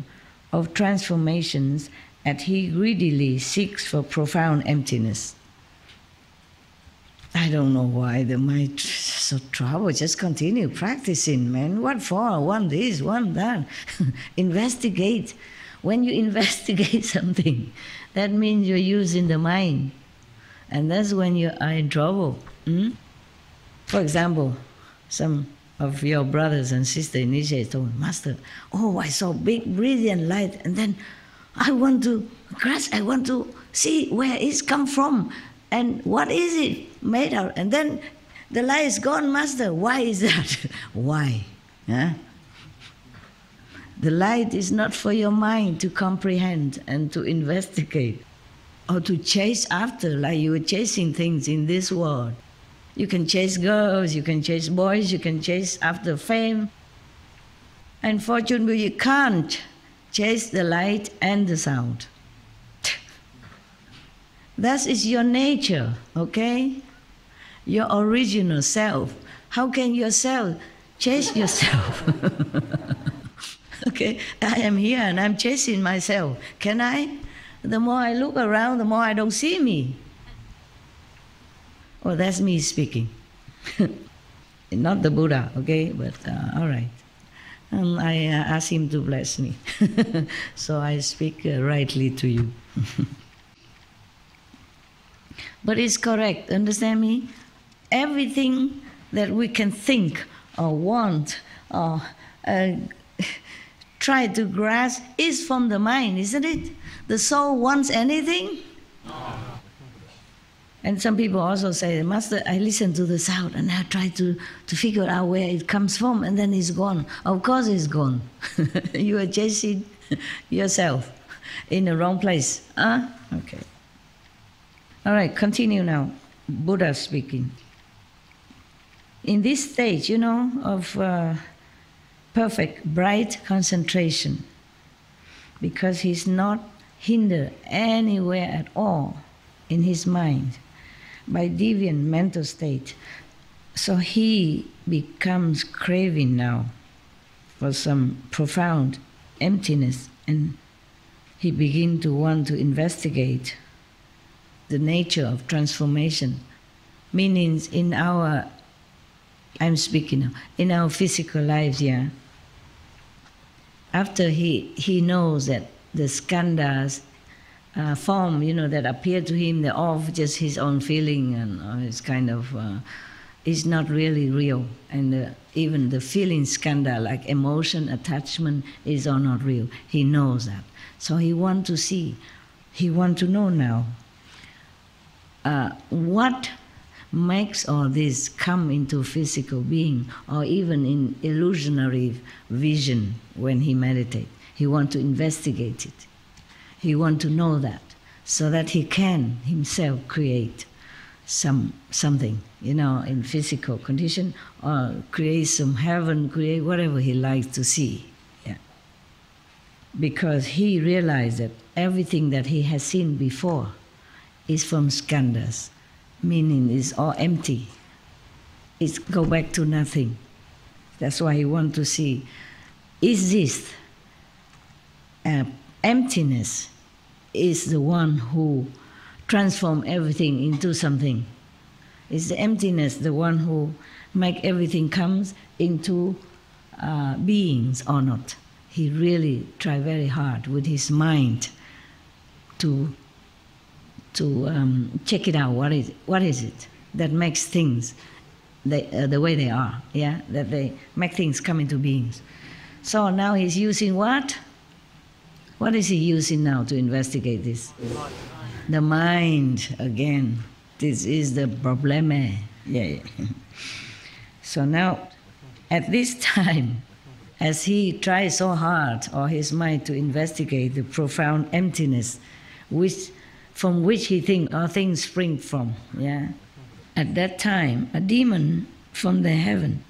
of transformations and he greedily seeks for profound emptiness. I don't know why the mind is so troubled. Just continue practicing, man. What for? One this, one that. Investigate. When you investigate something, that means you're using the mind. And that's when you are in trouble. For example, some of your brothers and sisters initiates told me, Master, I saw big brilliant light, and then I want to grasp, I want to see where it's come from. And what is it made out? And then the light is gone, Master. Why is that? Why? Huh? The light is not for your mind to comprehend and to investigate or to chase after like you were chasing things in this world. You can chase girls, you can chase boys, you can chase after fame. Unfortunately, you can't chase the light and the sound. That is your nature, okay? Your original self. How can yourself chase yourself? Okay, I am here and I'm chasing myself. Can I? The more I look around, the more I don't see me. Oh, that's me speaking. Not the Buddha, okay? But all right. I asked him to bless me. So I speak rightly to you. But it's correct, understand me? Everything that we can think or want or try to grasp is from the mind, isn't it? The soul wants anything? No. And some people also say, Master, I listen to the sound and I try to figure out where it comes from and then it's gone. Of course it's gone. You are chasing yourself in the wrong place. Okay. All right, continue now. Buddha speaking. In this stage, of perfect, bright concentration, because he's not hindered anywhere at all in his mind by deviant mental state. So he becomes craving now for some profound emptiness, and he begins to want to investigate the nature of transformation, meaning in our, I'm speaking now, in our physical lives, yeah. After he knows that the skandhas form, that appear to him, they're all just his own feeling, and it's kind of, it's not really real. And even the feeling skandha, like emotion, attachment, is all not real. He knows that. So he wants to see, he wants to know now, what makes all this come into physical being, or even in illusionary vision when he meditates. He wants to investigate it. He wants to know that, so that he can himself create something, in physical condition, or create some heaven, create whatever he likes to see. Yeah. Because he realized that everything that he has seen before is from skandhas, meaning it's all empty. It's go back to nothing. That's why he wants to see, is this emptiness is the one who transforms everything into something? Is the emptiness the one who make everything comes into beings or not? He really tried very hard with his mind to check it out. What is it that makes things the way they are? Yeah, that they make things come into beings. So now he's using what? What is he using now to investigate this? The mind again. This is the probleme. Yeah. So now, at this time, as he tries so hard, or his mind, to investigate the profound emptiness, from which he thinks all things spring from. Yeah. At that time, a demon from the heaven.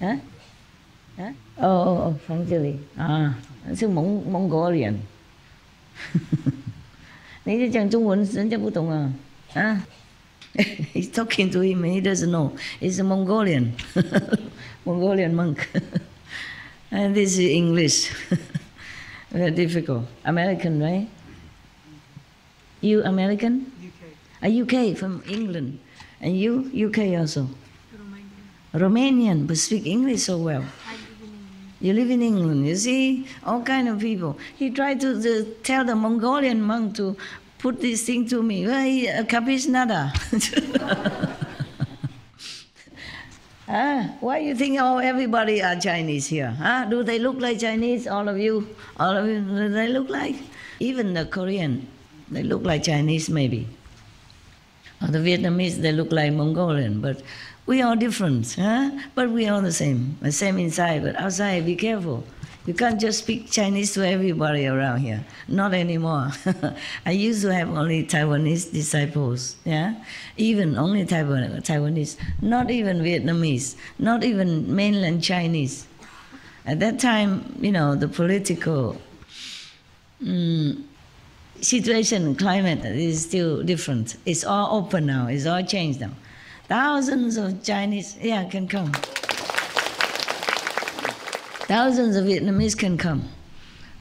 Huh? Huh? Oh, from Chile. It's Mongolian. 你在讲中文，人家不懂啊。He's talking to him and he doesn't know. He's a Mongolian, Mongolian monk. And this is English. Very difficult. American, right? You American? UK. UK, from England. And you? UK also? Romanian, but speak English so well. You live in England, you see? All kind of people. He tried to tell the Mongolian monk to put this thing to me. Well, capish nada. Why you think everybody are Chinese here? Do they look like Chinese, all of you? All of you, do they look like? Even the Korean, they look like Chinese maybe. Or the Vietnamese, they look like Mongolian, but we are different, but we are the same inside, but outside, be careful. You can't just speak Chinese to everybody around here. Not anymore. I used to have only Taiwanese disciples, even only Taiwanese, not even Vietnamese, not even mainland Chinese. At that time, the political situation, climate is still different. It's all open now, it's all changed now. Thousands of Chinese, can come. Thousands of Vietnamese can come.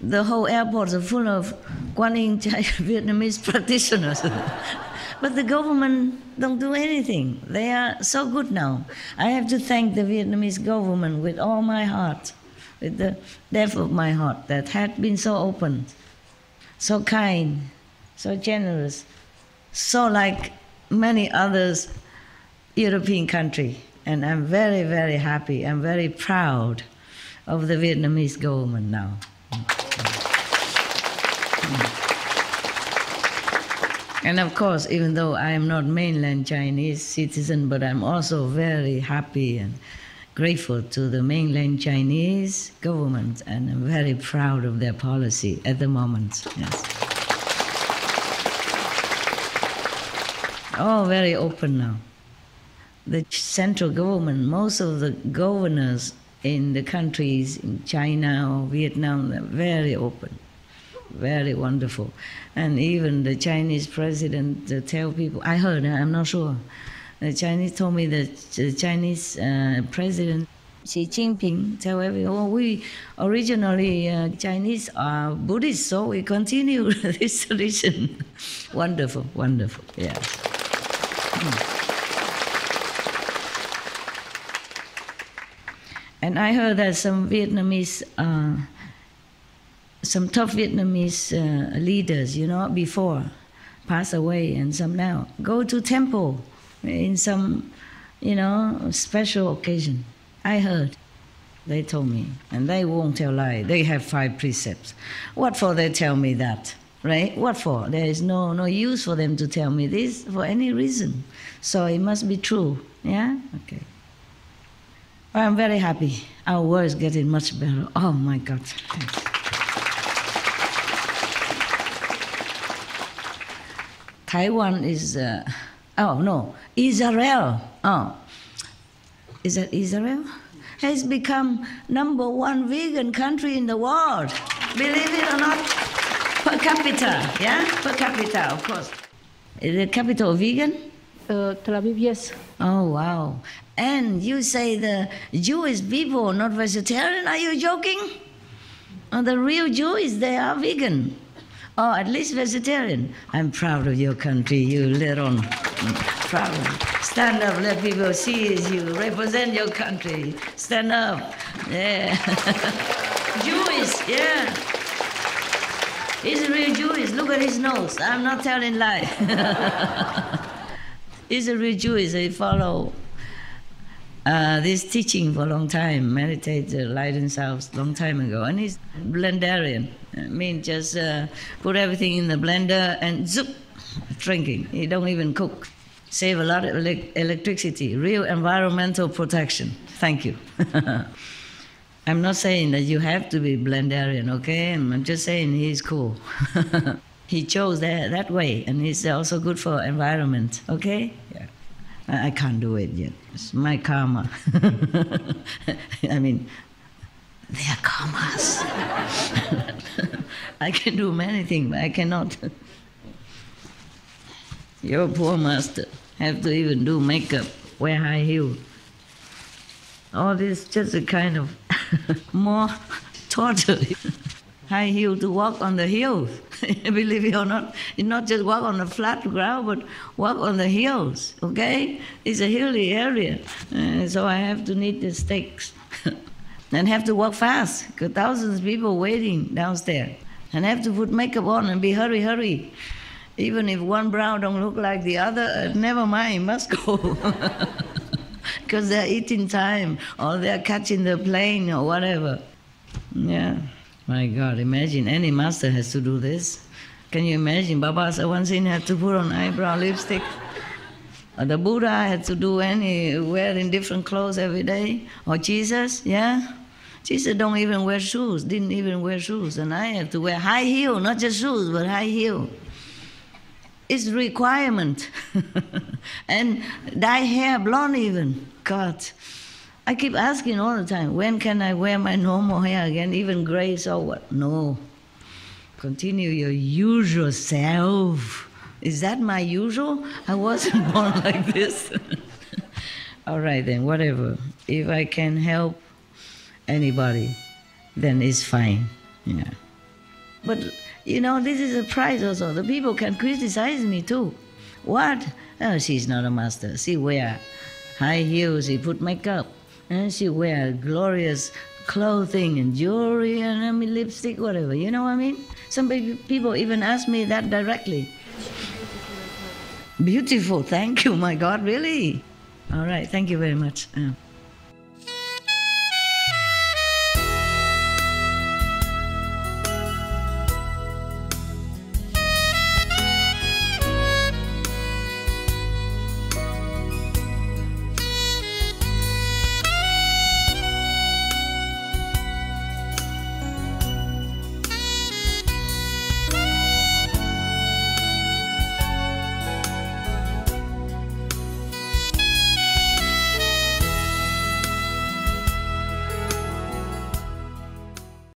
The whole airports are full of Quan Yin Vietnamese practitioners. But the government don't do anything. They are so good now. I have to thank the Vietnamese government with all my heart, with the depth of my heart, that had been so open, so kind, so generous, so like many others European country. And I'm very, very happy. I'm very proud of the Vietnamese government now. And of course, even though I am not mainland Chinese citizen, but I'm also very happy and grateful to the mainland Chinese government, and I'm very proud of their policy at the moment. Yes. Oh, very open now. The central government, most of the governors in the countries in China or Vietnam, they're very open, very wonderful. And even the Chinese president tell people, I heard, I'm not sure, the Chinese told me that the Chinese president Xi Jinping tell everyone, oh, we originally Chinese are Buddhist, so we continue this tradition. Wonderful, wonderful, yes. And I heard that some Vietnamese, some top Vietnamese leaders, before pass away, and some now go to temple in some, special occasion. I heard. They told me, and they won't tell lie. They have 5 precepts. What for they tell me that, right? What for? There is no use for them to tell me this for any reason. So it must be true, yeah? Okay. Well, I'm very happy. Our world is getting much better. Oh my God. Thanks. Taiwan is, Israel. Oh. Is that Israel? Has become #1 vegan country in the world. Believe it or not? Per capita, yeah? Per capita, of course. Is the capital vegan?
Tel Aviv, yes.
Oh, wow. And you say the Jewish people are not vegetarian? Are you joking? The real Jews, they are vegan. Or at least vegetarian. I'm proud of your country, you little proud. Stand up, let people see you represent your country. Stand up. Yeah. Jewish, yeah. He's a real Jewish. Look at his nose. I'm not telling lie. He's a real Jewish. He follow this teaching for a long time. Meditate, light themselves long time ago. And he's blendarian. I mean, just put everything in the blender and zoop, drinking. He don't even cook. Save a lot of electricity. Real environmental protection. Thank you. I'm not saying that you have to be blendarian, okay? I'm just saying he's cool. He chose that way, and it's also good for environment, okay? Yeah. I can't do it yet. It's my karma. I mean, they are karmas. I can do many things, but I cannot. Your poor master have to even do makeup, wear high heels. All this just a kind of more torture. High heel to walk on the hills. Believe it or not, you not just walk on the flat ground, but walk on the hills, okay? It's a hilly area, so I have to need the stakes. And have to walk fast, because thousands of people waiting downstairs. And have to put makeup on and be hurry. Even if one brow don't look like the other, never mind, must go. Because they're eating time, or they're catching the plane, or whatever. Yeah. My God, imagine any master has to do this. Can you imagine? Baba Sawansin had to put on eyebrow lipstick. The Buddha had to do wearing different clothes every day. Or Jesus, yeah? Jesus don't even wear shoes, didn't even wear shoes. And I have to wear high heel, not just shoes, but high heel. It's requirement. And dye hair blonde even. God. I keep asking all the time, when can I wear my normal hair again, even gray, so what? No. Continue your usual self. Is that my usual? I wasn't born like this. All right then, whatever. If I can help anybody, then it's fine. Yeah. But, this is a prize also. The people can criticize me too. What? Oh, she's not a master. She wear high heels, she put makeup. And she wear glorious clothing and jewelry and lipstick, whatever. You know what I mean? Some people even ask me that directly. Beautiful, thank you, my God, really? All right, thank you very much.